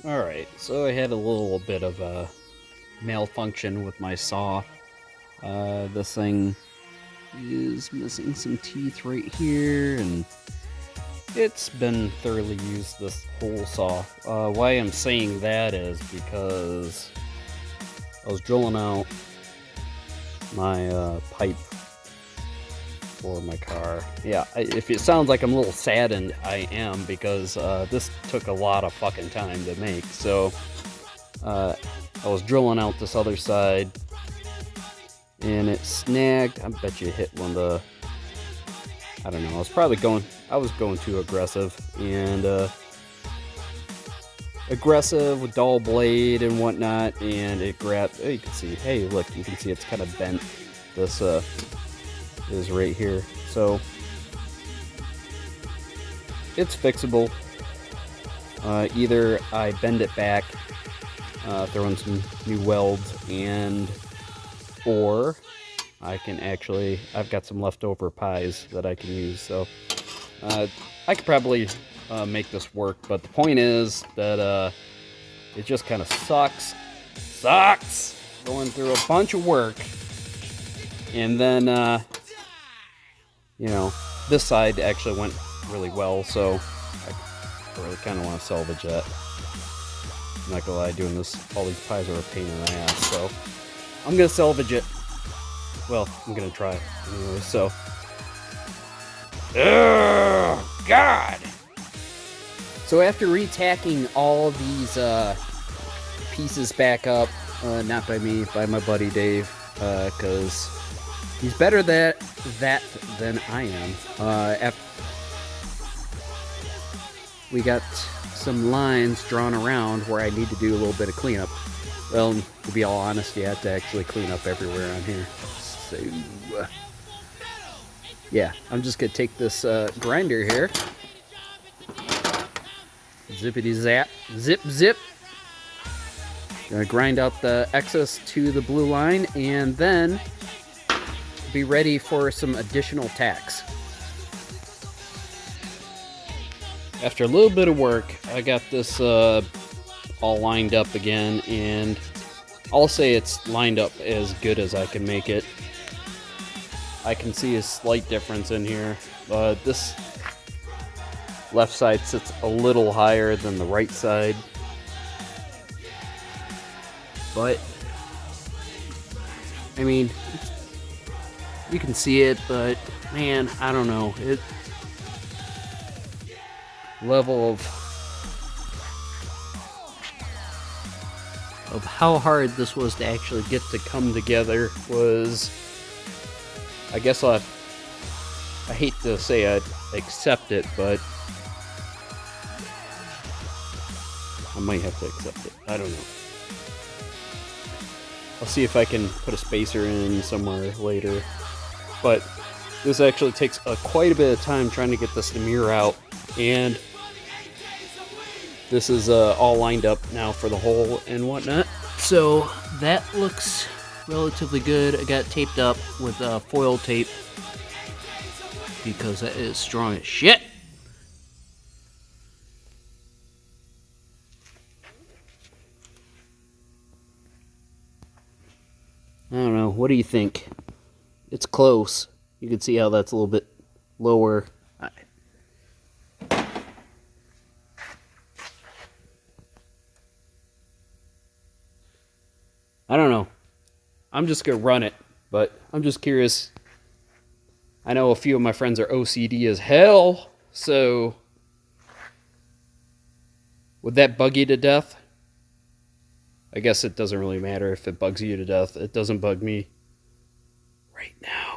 Alright, so I had a little bit of a malfunction with my saw. This thing is missing some teeth right here, and it's been thoroughly used, this whole saw. Why I'm saying that is because I was drilling out my pipe for my car. Yeah, if it sounds like I'm a little saddened, I am, because this took a lot of fucking time to make. So I was drilling out this other side, and it snagged. I bet you it hit one of the, I don't know, I was going too aggressive, and aggressive with dull blade and whatnot, and it grabbed, oh, you can see, hey look, you can see it's kind of bent. This is right here, so it's fixable. Either I bend it back, throw in some new welds, or I can actually, I've got some leftover pies that I can use, so I could probably make this work. But the point is that it just kind of sucks going through a bunch of work, and then you know, this side actually went really well, so I really kind of want to salvage that. I'm not gonna lie, doing this, all these pies are a pain in the ass, so I'm gonna salvage it. Well, I'm gonna try it anyway, so. Oh, God! So after retacking all these pieces back up, not by me, by my buddy Dave, because he's better at that than I am. We got some lines drawn around where I need to do a little bit of cleanup. Well, to be all honest, you have to actually clean up everywhere on here. So, yeah, I'm just gonna take this grinder here. Zippity zap, zip zip. Gonna grind out the excess to the blue line, and then be ready for some additional tacks. After a little bit of work, I got this all lined up again, and I'll say it's lined up as good as I can make it. I can see a slight difference in here. This left side sits a little higher than the right side, but I mean, you can see it, but man, I don't know. It level of how hard this was to actually get to come together was, I guess I hate to say I'd accept it, but I might have to accept it. I don't know. I'll see if I can put a spacer in somewhere later. But this actually takes quite a bit of time trying to get this to mirror out, and this is all lined up now for the hole and whatnot. So that looks relatively good. I got taped up with foil tape because that is strong as shit. I don't know. What do you think? It's close. You can see how that's a little bit lower. I don't know. I'm just going to run it, but I'm just curious. I know a few of my friends are OCD as hell, so would that bug you to death? I guess it doesn't really matter if it bugs you to death. It doesn't bug me right now.